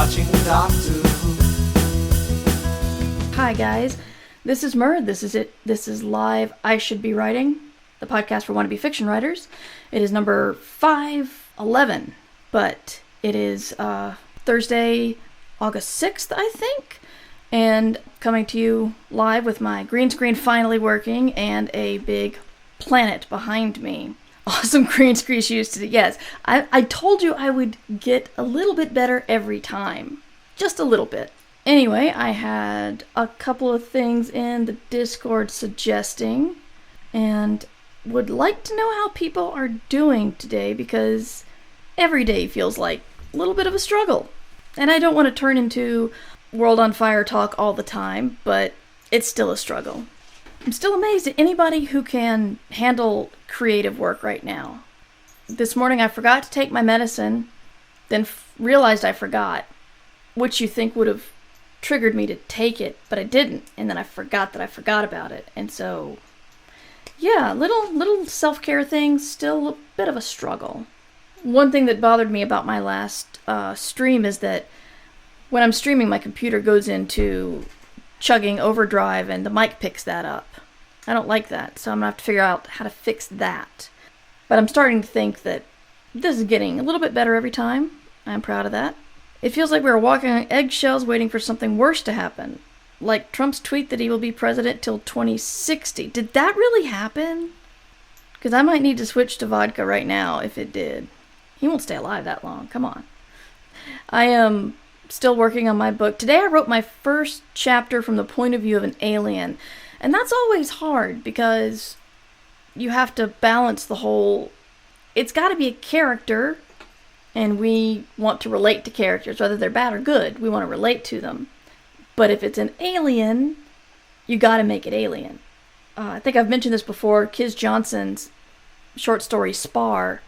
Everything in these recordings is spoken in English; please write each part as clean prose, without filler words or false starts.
watching Doctor Who. Hi guys, this is Murd. This is it. This is live I Should Be Writing, the podcast for wannabe fiction writers. It is number 511, but it is Thursday, August 6th, I think, and coming to you live with my green screen finally working and a big planet behind me. Awesome green screen used to. Yes, I told you I would get a little bit better every time. Just a little bit. Anyway, I had a couple of things in the Discord suggesting, and would like to know how people are doing today, because every day feels like a little bit of a struggle. And I don't want to turn into World on Fire talk all the time, but it's still a struggle. I'm still amazed at anybody who can handle creative work right now. This morning I forgot to take my medicine, then realized I forgot, which you think would have triggered me to take it, but I didn't, and then I forgot that I forgot about it. And so, yeah, little self-care things, still a bit of a struggle. One thing that bothered me about my last stream is that when I'm streaming, my computer goes into chugging overdrive and the mic picks that up. I don't like that, so I'm gonna have to figure out how to fix that. But I'm starting to think that this is getting a little bit better every time. I'm proud of that. It feels like we're walking on eggshells waiting for something worse to happen. Like Trump's tweet that he will be president till 2060. Did that really happen? Because I might need to switch to vodka right now if it did. He won't stay alive that long, come on. I am still working on my book. Today I wrote my first chapter from the point of view of an alien. And that's always hard because you have to balance the whole... It's got to be a character, and we want to relate to characters, whether they're bad or good. We want to relate to them. But if it's an alien, you got to make it alien. I think I've mentioned this before. Kiz Johnson's short story Spar.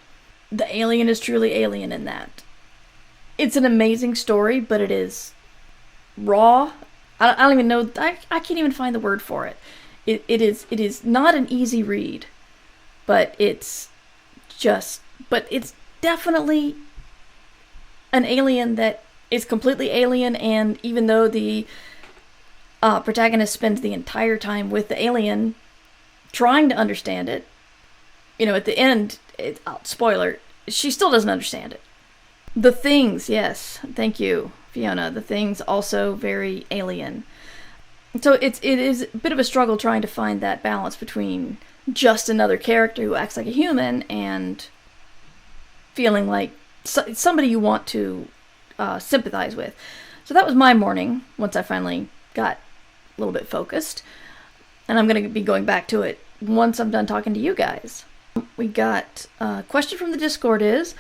The alien is truly alien in that. It's an amazing story, but it is raw. I don't even know. I can't even find the word for it. It is not an easy read, but it's definitely an alien that is completely alien. And even though the protagonist spends the entire time with the alien, trying to understand it, at the end, spoiler, she still doesn't understand it. The Things, yes, thank you, Fiona. The Things also very alien. So it is a bit of a struggle trying to find that balance between just another character who acts like a human and feeling like somebody you want to sympathize with. So that was my morning once I finally got a little bit focused. And I'm going to be going back to it once I'm done talking to you guys. We got a question from the Discord is,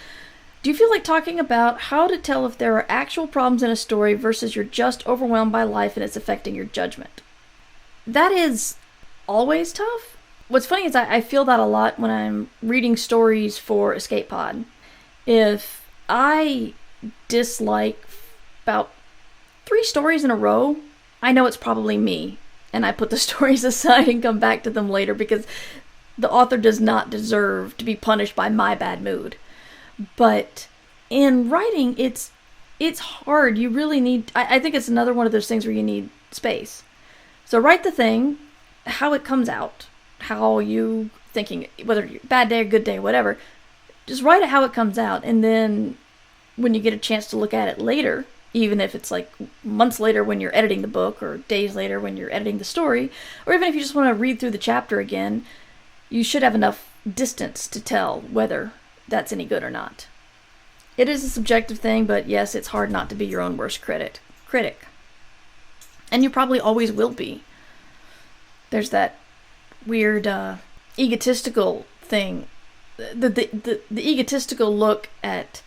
do you feel like talking about how to tell if there are actual problems in a story versus you're just overwhelmed by life and it's affecting your judgment? That is always tough. What's funny is I feel that a lot when I'm reading stories for Escape Pod. If I dislike about 3 stories in a row, I know it's probably me. And I put the stories aside and come back to them later because the author does not deserve to be punished by my bad mood. But in writing, it's hard. You really need... I think it's another one of those things where you need space. So write the thing, how it comes out, how you thinking, whether you're bad day or good day, whatever. Just write it how it comes out, and then when you get a chance to look at it later, even if it's like months later when you're editing the book, or days later when you're editing the story, or even if you just want to read through the chapter again, you should have enough distance to tell whether that's any good or not. It is a subjective thing, but yes, it's hard not to be your own worst critic. And you probably always will be. There's that weird egotistical thing, the egotistical look at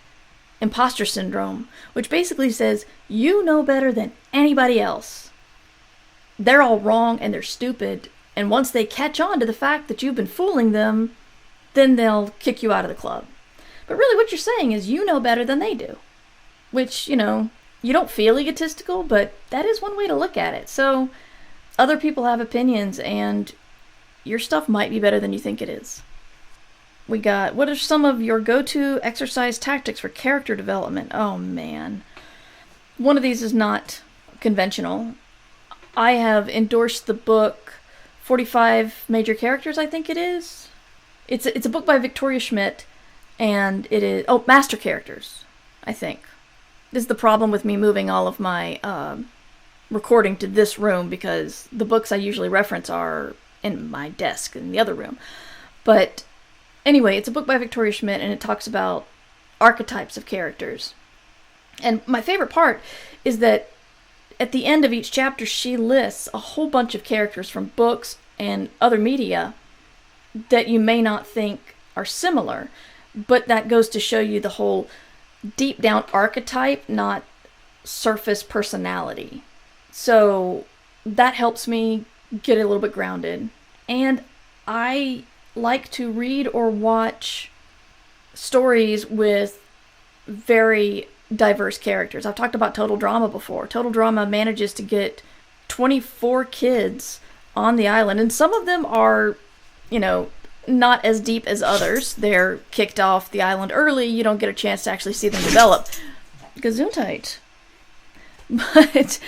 imposter syndrome, which basically says you know better than anybody else. They're all wrong and they're stupid, and once they catch on to the fact that you've been fooling them, then they'll kick you out of the club. But really what you're saying is you know better than they do. Which, you don't feel egotistical, but that is one way to look at it. So other people have opinions, and your stuff might be better than you think it is. We got, what are some of your go-to exercise tactics for character development? Oh, man. one of these is not conventional. I have endorsed the book 45 Major Characters, I think it is. It's a book by Victoria Schmidt, and it is... Oh, Master Characters, I think. This is the problem with me moving all of my recording to this room, because the books I usually reference are in my desk in the other room. But anyway, it's a book by Victoria Schmidt, and it talks about archetypes of characters. And my favorite part is that at the end of each chapter, she lists a whole bunch of characters from books and other media that you may not think are similar, but that goes to show you the whole deep down archetype, not surface personality. So that helps me get a little bit grounded. And I like to read or watch stories with very diverse characters. I've talked about Total Drama before. Total Drama manages to get 24 kids on the island, and some of them are, not as deep as others. They're kicked off the island early. You don't get a chance to actually see them develop. Gesundheit. But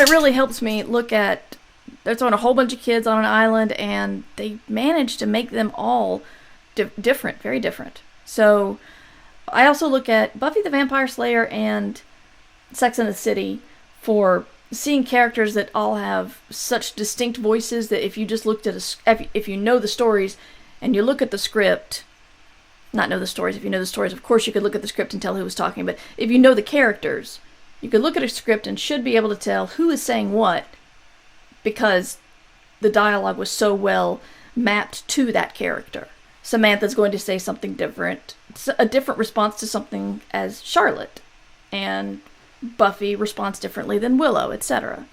it really helps me look at, they're throwing a whole bunch of kids on an island, and they manage to make them all different, very different. So I also look at Buffy the Vampire Slayer and Sex and the City for seeing characters that all have such distinct voices that if you just looked at if you know the stories and you look at the script, not know the stories, if you know the stories, of course you could look at the script and tell who was talking, but if you know the characters, you could look at a script and should be able to tell who is saying what, because the dialogue was so well mapped to that character. Samantha's going to say something different, a different response to something as Charlotte, and Buffy responds differently than Willow, etc.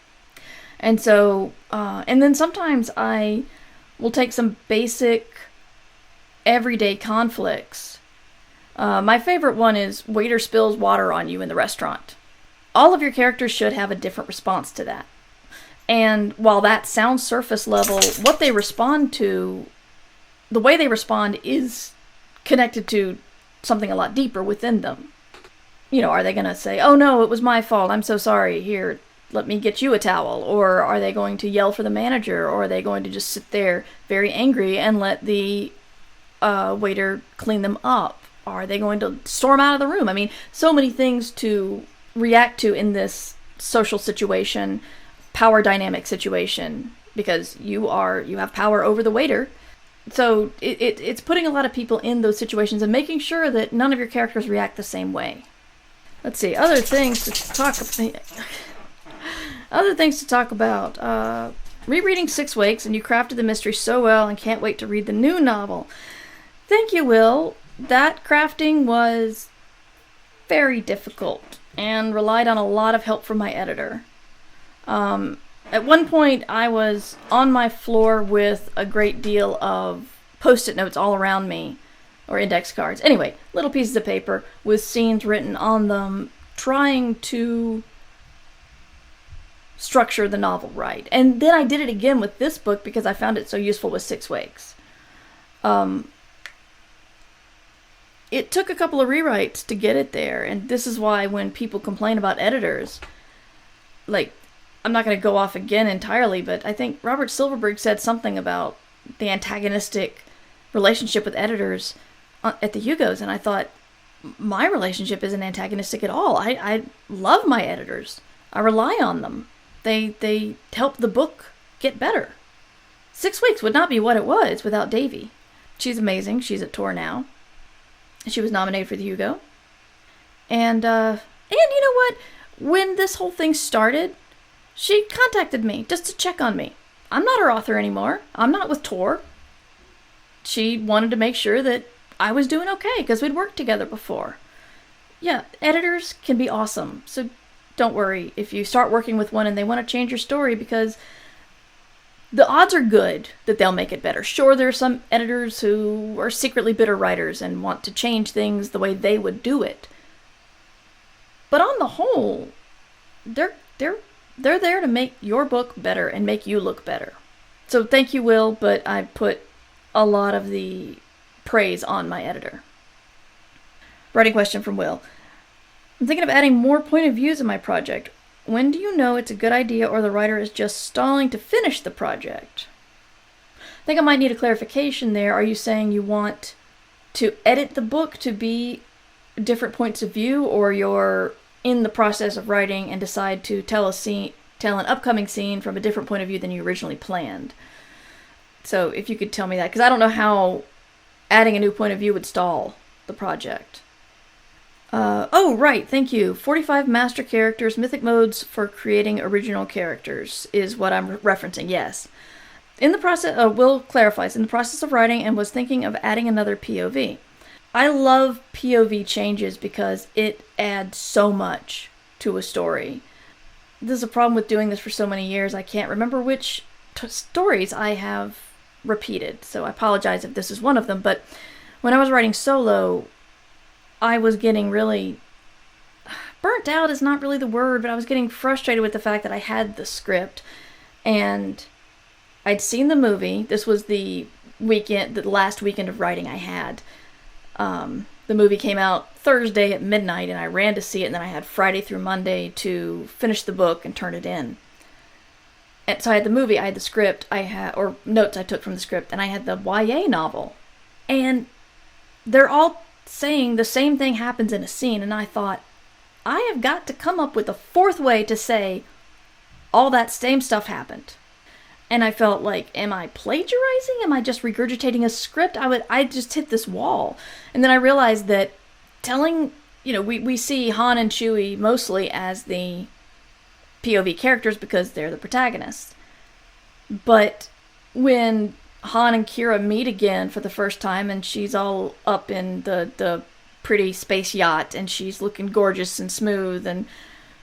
And so, and then sometimes I will take some basic everyday conflicts. My favorite one is waiter spills water on you in the restaurant. All of your characters should have a different response to that. And while that sounds surface level, what they respond to, the way they respond is connected to something a lot deeper within them. Are they going to say, oh no, it was my fault, I'm so sorry, here, let me get you a towel? Or are they going to yell for the manager? Or are they going to just sit there very angry and let the waiter clean them up? Are they going to storm out of the room? I mean, so many things to react to in this social situation, power dynamic situation, because you have power over the waiter. So it's putting a lot of people in those situations and making sure that none of your characters react the same way. Let's see, other things to talk about. Rereading Six Wakes, and you crafted the mystery so well and can't wait to read the new novel. Thank you, Will. That crafting was very difficult and relied on a lot of help from my editor. At one point, I was on my floor with a great deal of Post-it notes all around me, or index cards. Anyway, little pieces of paper with scenes written on them, trying to structure the novel right. And then I did it again with this book because I found it so useful with Six Wakes. It took a couple of rewrites to get it there, and this is why when people complain about editors, I'm not going to go off again entirely, but I think Robert Silverberg said something about the antagonistic relationship with editors at the Hugos, and I thought, my relationship isn't antagonistic at all. I love my editors. I rely on them. They help the book get better. Six Weeks would not be what it was without Davy. She's amazing. She's at tour now. She was nominated for the Hugo. And you know what? When this whole thing started, she contacted me just to check on me. I'm not her author anymore. I'm not with Tor. She wanted to make sure that I was doing okay because we'd worked together before. Yeah, editors can be awesome. So don't worry if you start working with one and they want to change your story, because the odds are good that they'll make it better. Sure, there are some editors who are secretly bitter writers and want to change things the way they would do it. But on the whole, they're there to make your book better and make you look better. So thank you, Will, but I put a lot of the praise on my editor. Writing question from Will. I'm thinking of adding more point of views in my project. When do you know it's a good idea or the writer is just stalling to finish the project? I think I might need a clarification there. Are you saying you want to edit the book to be different points of view, or you're in the process of writing and decide to tell an upcoming scene from a different point of view than you originally planned? So if you could tell me that, because I don't know how adding a new point of view would stall the project. Oh, right, thank you. 45 master characters, mythic modes for creating original characters is what I'm referencing, yes. In the process, Will clarifies, in the process of writing and was thinking of adding another POV. I love POV changes because it adds so much to a story. This is a problem with doing this for so many years. I can't remember which stories I have repeated, so I apologize if this is one of them, but when I was writing solo, I was getting really... burnt out is not really the word, but I was getting frustrated with the fact that I had the script, and I'd seen the movie. This was the last weekend of writing I had. The movie came out Thursday at midnight, and I ran to see it, and then I had Friday through Monday to finish the book and turn it in. And so I had the movie, I had the script, or notes I took from the script, and I had the YA novel. And they're all saying the same thing happens in a scene, and I thought, I have got to come up with a fourth way to say all that same stuff happened. And I felt like, am I plagiarizing? Am I just regurgitating a script? I just hit this wall. And then I realized that telling, we see Han and Chewie mostly as the POV characters because they're the protagonists. But when Han and Kira meet again for the first time and she's all up in the pretty space yacht and she's looking gorgeous and smooth and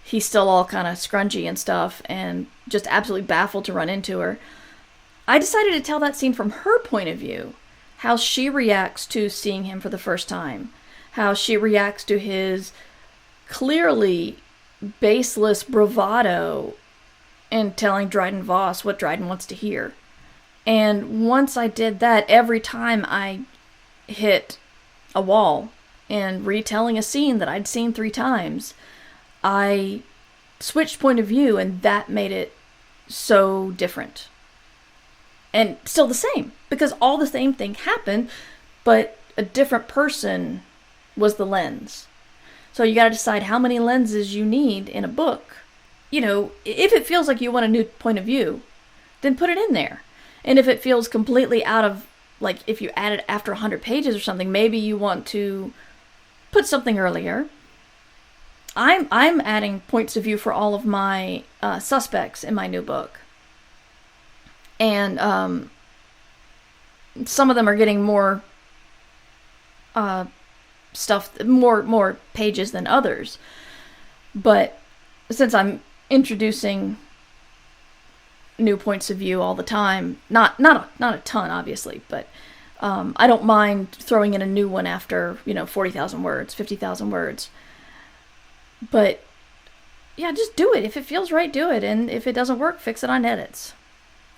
he's still all kind of scrunchy and stuff and just absolutely baffled to run into her, I decided to tell that scene from her point of view. How she reacts to seeing him for the first time. How she reacts to his clearly baseless bravado in telling Dryden Voss what Dryden wants to hear. And once I did that, every time I hit a wall in retelling a scene that I'd seen 3 times, I switched point of view, and that made it so different. And still the same, because all the same thing happened, but a different person was the lens. So you gotta decide how many lenses you need in a book. If it feels like you want a new point of view, then put it in there. And if it feels completely out of, like, if you add it after 100 pages or something, maybe you want to put something earlier. I'm adding points of view for all of my suspects in my new book. And some of them are getting more more pages than others. But since I'm introducing new points of view all the time, not a ton, obviously, but I don't mind throwing in a new one after 40,000 words, 50,000 words. But yeah, just do it. If it feels right, do it. And if it doesn't work, fix it on edits.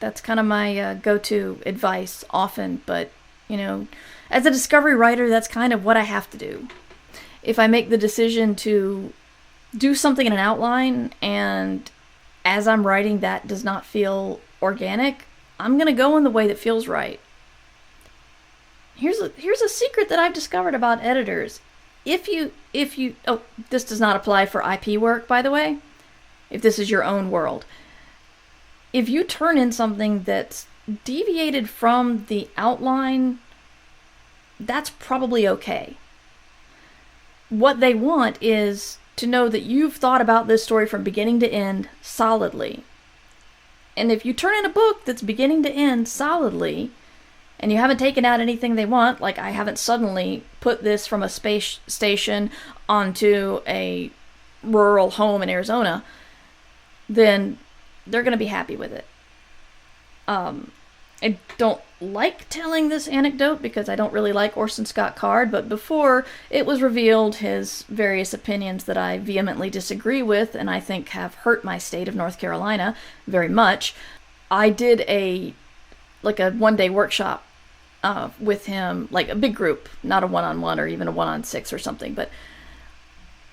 That's kind of my go-to advice often. But, as a discovery writer, that's kind of what I have to do. If I make the decision to do something in an outline and as I'm writing that does not feel organic, I'm going to go in the way that feels right. Here's a secret that I've discovered about editors. If you, this does not apply for IP work, by the way, if this is your own world. If you turn in something that's deviated from the outline, that's probably okay. What they want is to know that you've thought about this story from beginning to end solidly. And if you turn in a book that's beginning to end solidly, and you haven't taken out anything they want, like I haven't suddenly put this from a space station onto a rural home in Arizona, then they're going to be happy with it. I don't like telling this anecdote because I don't really like Orson Scott Card, but before it was revealed his various opinions that I vehemently disagree with and I think have hurt my state of North Carolina very much, I did a one-day workshop with him, like a big group, not a one-on-one or even a one-on-6 or something, but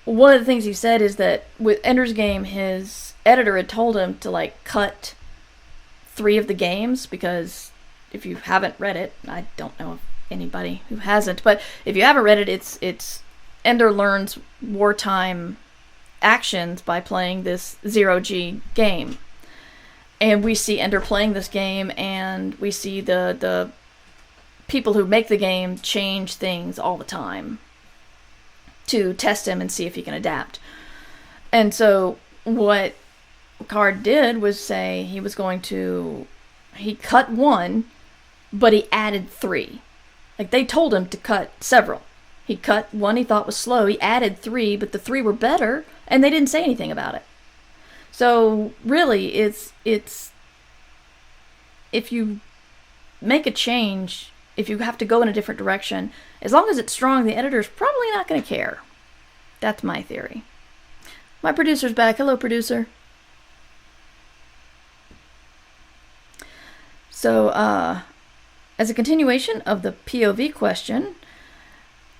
one of the things he said is that with Ender's Game, his editor had told him to like cut 3 of the games, because if you haven't read it, I don't know of anybody who hasn't, but if you haven't read it, it's Ender learns wartime actions by playing this 0G game. And we see Ender playing this game, and we see the people who make the game change things all the time to test him and see if he can adapt. And so what Card did was say he cut 1, but he added 3. Like, they told him to cut several. He cut 1 he thought was slow, he added 3, but the 3 were better, and they didn't say anything about it. So really, it's if you make a change, if you have to go in a different direction, as long as it's strong, the editor's probably not going to care. That's my theory. My producer's back. Hello, producer. So, as a continuation of the POV question,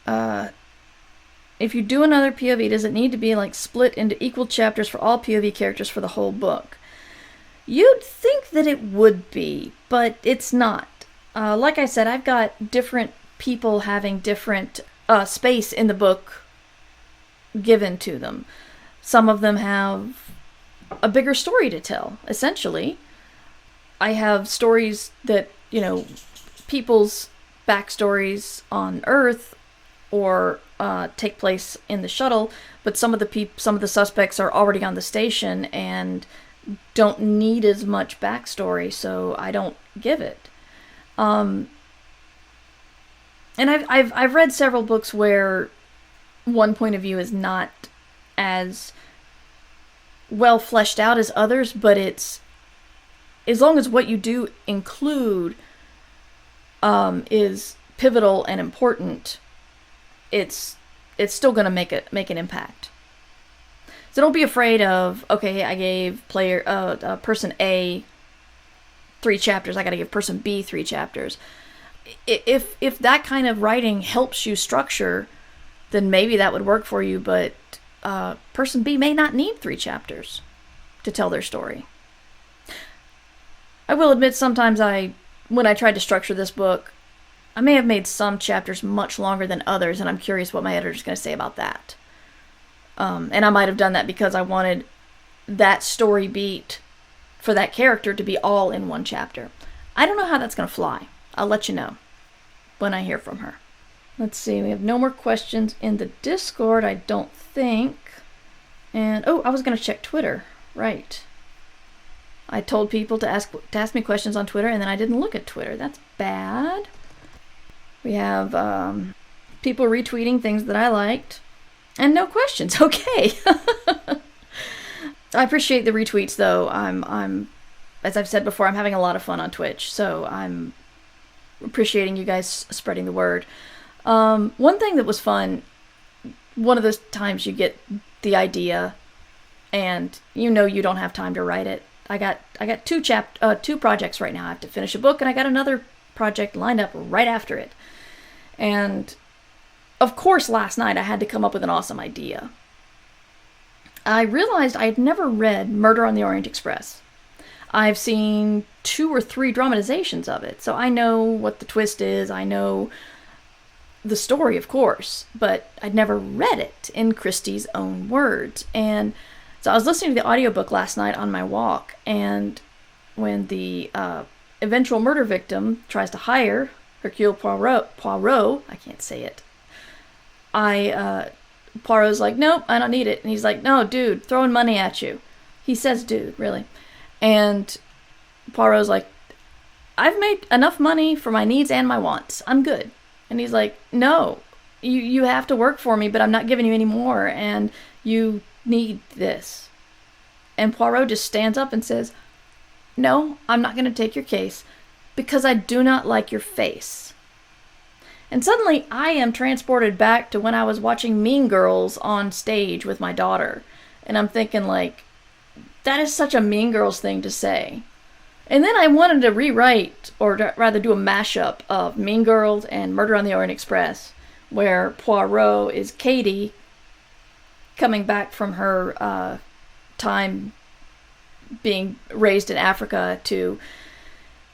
if you do another POV, does it need to be like split into equal chapters for all POV characters for the whole book? You'd think that it would be, but it's not. Like I said, I've got different people having different space in the book given to them. Some of them have a bigger story to tell, essentially. I have stories that, people's backstories on Earth or take place in the shuttle, but some of the suspects are already on the station and don't need as much backstory, so I don't give it. And I've read several books where one point of view is not as well fleshed out as others, but it's, as long as what you do include is pivotal and important, it's still going to make an impact. So don't be afraid of, okay, I gave person A 3 chapters, I got to give person B 3 chapters. If that kind of writing helps you structure, then maybe that would work for you, but person B may not need 3 chapters to tell their story. I will admit, sometimes when I tried to structure this book, I may have made some chapters much longer than others, and I'm curious what my editor's going to say about that. And I might have done that because I wanted that story beat for that character to be all in one chapter. I don't know how that's going to fly. I'll let you know when I hear from her. Let's see, we have no more questions in the Discord, I don't think. And, I was going to check Twitter. Right. I told people to ask me questions on Twitter, and then I didn't look at Twitter. That's bad. We have people retweeting things that I liked. And no questions. Okay. I appreciate the retweets, though. I'm, as I've said before, I'm having a lot of fun on Twitch, so I'm appreciating you guys spreading the word. One thing that was fun, one of those times you get the idea, and you don't have time to write it. I got 2 projects right now. I have to finish a book, and I got another project lined up right after it. And of course, last night I had to come up with an awesome idea. I realized I had never read Murder on the Orient Express. I've seen 2 or 3 dramatizations of it, so I know what the twist is, I know the story, of course, but I'd never read it in Christie's own words. And so I was listening to the audiobook last night on my walk, and when the eventual murder victim tries to hire Hercule Poirot, I can't say it, Poirot's like, nope, I don't need it. And he's like, no, dude, throwing money at you. He says dude, really. And Poirot's like, I've made enough money for my needs and my wants. I'm good. And he's like, no, you have to work for me, but I'm not giving you any more, and you need this. And Poirot just stands up and says, no, I'm not going to take your case because I do not like your face. And suddenly I am transported back to when I was watching Mean Girls on stage with my daughter. And I'm thinking, like, that is such a Mean Girls thing to say. And then I wanted to rewrite, or rather do a mashup of Mean Girls and Murder on the Orient Express, where Poirot is Katie coming back from her time being raised in Africa to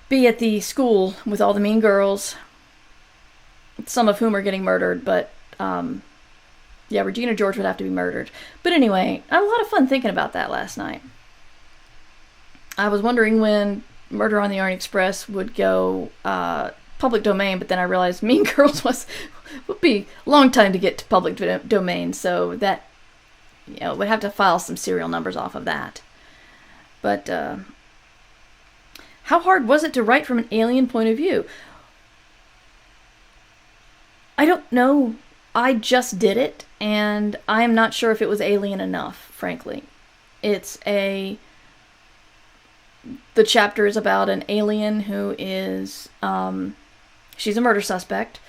be at the school with all the mean girls, some of whom are getting murdered, but yeah, Regina George would have to be murdered. But anyway, I had a lot of fun thinking about that last night. I was wondering when Murder on the Orient Express would go public domain, but then I realized Mean Girls would be a long time to get to public domain, so that, would have to file some serial numbers off of that. But how hard was it to write from an alien point of view? I don't know. I just did it, and I'm not sure if it was alien enough, frankly. The chapter is about an alien who is, she's a murder suspect,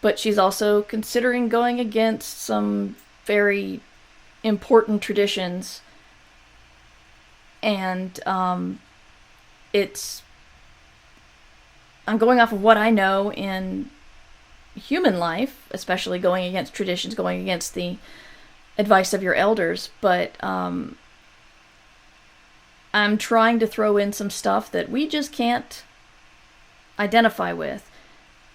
but she's also considering going against some very important traditions, and I'm going off of what I know in human life, especially going against traditions, going against the advice of your elders, but I'm trying to throw in some stuff that we just can't identify with.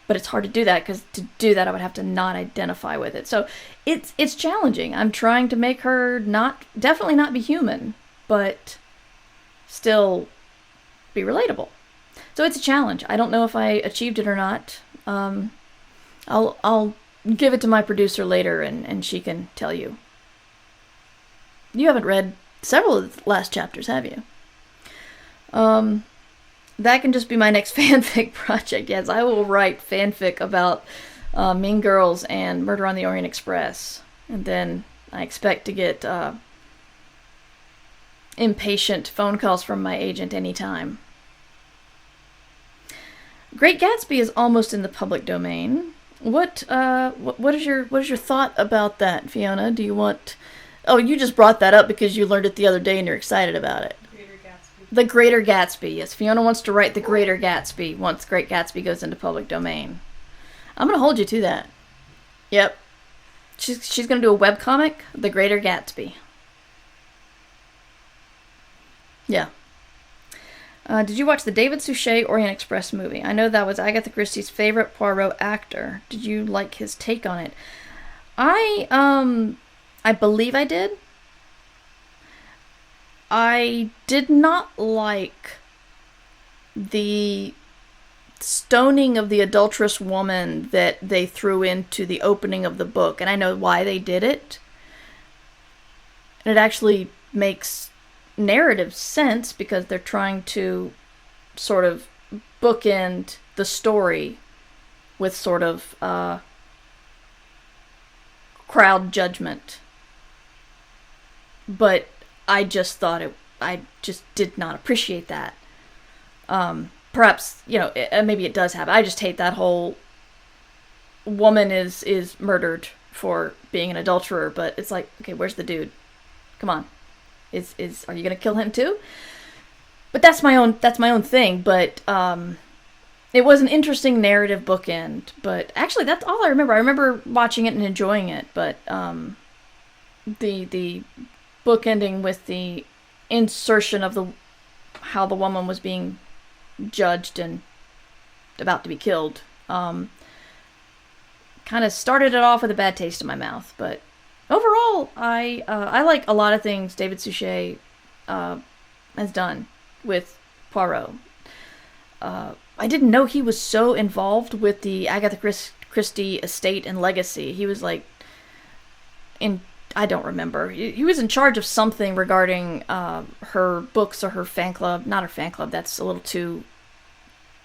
But it's hard to do that, because to do that I would have to not identify with it. So it's challenging. I'm trying to make her definitely not be human, but still be relatable. So it's a challenge. I don't know if I achieved it or not. I'll give it to my producer later, and she can tell you. You haven't read several of the last chapters, have you? That can just be my next fanfic project. Yes, I will write fanfic about Mean Girls and Murder on the Orient Express. And then I expect to get impatient phone calls from my agent anytime. Great Gatsby is almost in the public domain. What is your thought about that, Fiona? Do you want... Oh, you just brought that up because you learned it the other day and you're excited about it. The Greater Gatsby, yes. Fiona wants to write The Greater Gatsby once Great Gatsby goes into public domain. I'm going to hold you to that. Yep. She's going to do a webcomic, The Greater Gatsby. Yeah. Did you watch the David Suchet Orient Express movie? I know that was Agatha Christie's favorite Poirot actor. Did you like his take on it? I believe I did. I did not like the stoning of the adulterous woman that they threw into the opening of the book, and I know why they did it. And it actually makes narrative sense, because they're trying to sort of bookend the story with sort of crowd judgment. But I just thought I just did not appreciate that. Perhaps, maybe it does happen. I just hate that whole woman is murdered for being an adulterer, but it's like, okay, where's the dude? Come on. Are you gonna kill him too? But that's my own thing, but it was an interesting narrative bookend. But actually that's all I remember. I remember watching it and enjoying it, but the bookending with the insertion of how the woman was being judged and about to be killed kind of started it off with a bad taste in my mouth. But overall, I like a lot of things David Suchet has done with Poirot. I didn't know he was so involved with the Agatha Christie estate and legacy. He was like I don't remember. He was in charge of something regarding her books or her fan club. Not her fan club, that's a little too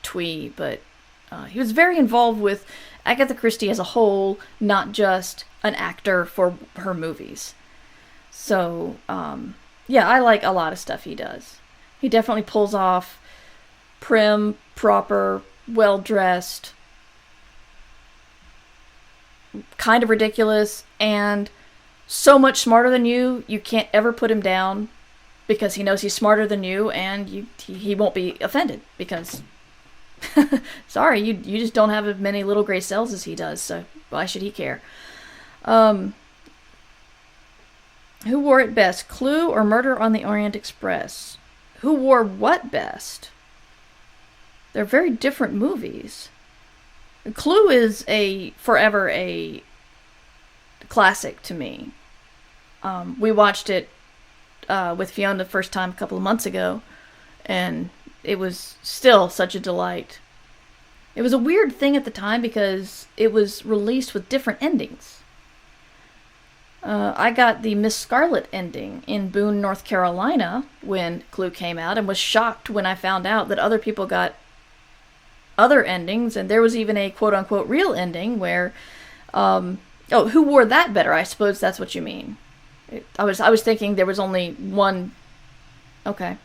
twee, but he was very involved with Agatha Christie as a whole, not just an actor for her movies. So, yeah, I like a lot of stuff he does. He definitely pulls off prim, proper, well-dressed, kind of ridiculous, and so much smarter than you can't ever put him down, because he knows he's smarter than you, and he won't be offended, because sorry, you just don't have as many little gray cells as he does, so why should he care? Who wore it best, Clue or Murder on the Orient Express? Who wore what best? They're very different movies. Clue is forever a classic to me. We watched it with Fiona the first time a couple of months ago, and it was still such a delight. It was a weird thing at the time because it was released with different endings. I got the Miss Scarlet ending in Boone, North Carolina when Clue came out, and was shocked when I found out that other people got other endings, and there was even a quote-unquote real ending where, who wore that better? I suppose that's what you mean. I was thinking there was only one. Okay.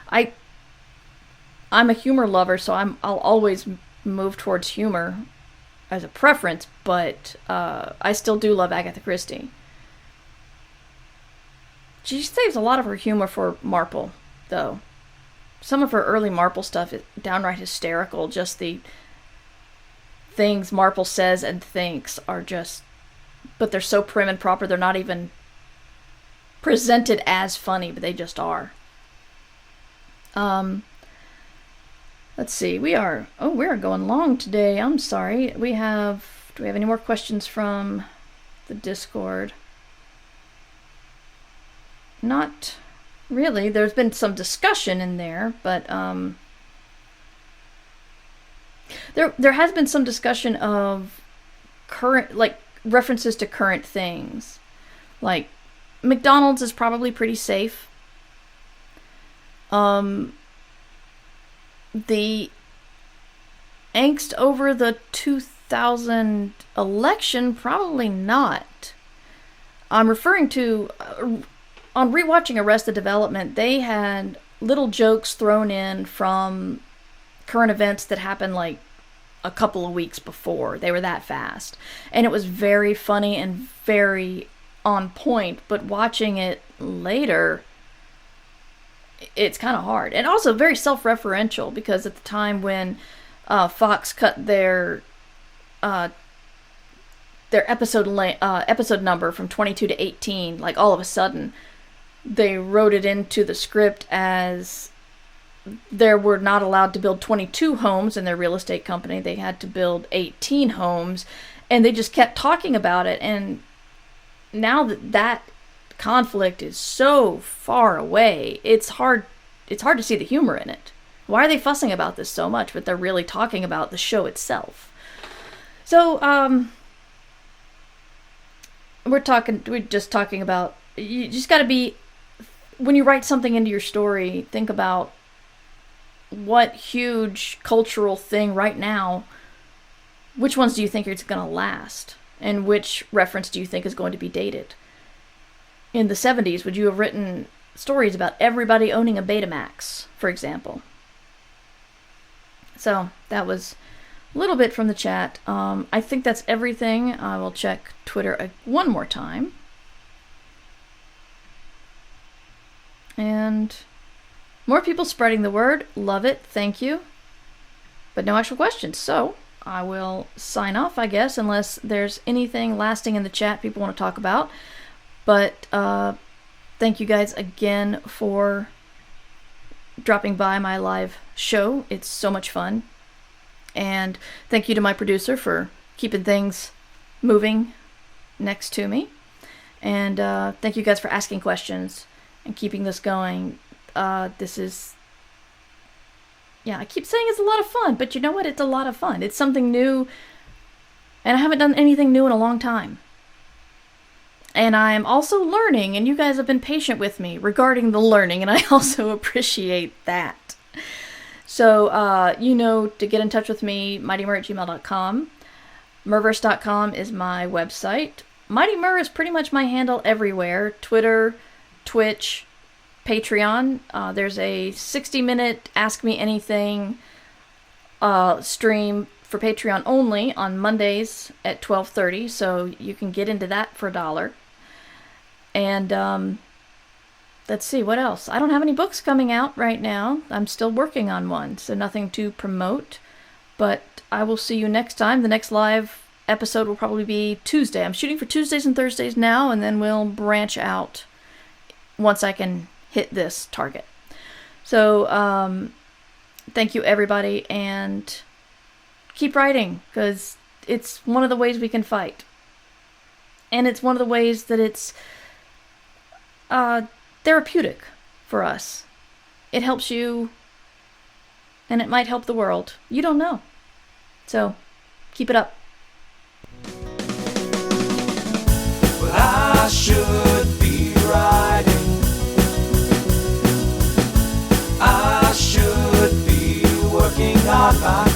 I'm a humor lover, so I'll always move towards humor as a preference, but I still do love Agatha Christie. She saves a lot of her humor for Marple, though. Some of her early Marple stuff is downright hysterical. Just the things Marple says and thinks are just... But they're so prim and proper, they're not even presented as funny, but they just are. Let's see, we are going long today. I'm sorry. Do we have any more questions from the Discord? Not really. There's been some discussion in there, but there has been some discussion of current, like, references to current things. Like, McDonald's is probably pretty safe. The angst over the 2000 election, probably not. I'm referring to, on rewatching Arrested Development, they had little jokes thrown in from current events that happened like a couple of weeks before. They were that fast. And it was very funny and very on point, but watching it later, it's kind of hard. And also very self-referential, because at the time when Fox cut their episode number from 22 to 18, like all of a sudden, they wrote it into the script as they were not allowed to build 22 homes in their real estate company. They had to build 18 homes, and they just kept talking about it. And now that conflict is so far away, it's hard to see the humor in it. Why are they fussing about this so much, but they're really talking about the show itself? So we're just talking about, you just got to be, when you write something into your story, think about what huge cultural thing right now, which ones do you think is going to last, and which reference do you think is going to be dated? In the 70s, would you have written stories about everybody owning a Betamax, for example? So, that was a little bit from the chat. I think that's everything. I will check Twitter one more time. And more people spreading the word. Love it. Thank you. But no actual questions. So, I will sign off, I guess, unless there's anything lasting in the chat people want to talk about. But thank you guys again for dropping by my live show. It's so much fun. And thank you to my producer for keeping things moving next to me. And thank you guys for asking questions and keeping this going. This is... Yeah, I keep saying it's a lot of fun, but you know what? It's a lot of fun. It's something new, and I haven't done anything new in a long time. And I'm also learning, and you guys have been patient with me regarding the learning, and I also appreciate that. So, to get in touch with me, mightymur@gmail.com. Murverse.com is my website. Mighty Mur is pretty much my handle everywhere. Twitter, Twitch, Patreon. There's a 60-minute Ask Me Anything stream for Patreon only on Mondays at 12:30, so you can get into that for $1. And let's see, what else? I don't have any books coming out right now. I'm still working on one, so nothing to promote. But I will see you next time. The next live episode will probably be Tuesday. I'm shooting for Tuesdays and Thursdays now, and then we'll branch out once I can hit this target. So, thank you, everybody, and keep writing, because it's one of the ways we can fight. And it's one of the ways that it's therapeutic for us. It helps you, and it might help the world. You don't know. So, keep it up. Well, I should be writing. I should be working on my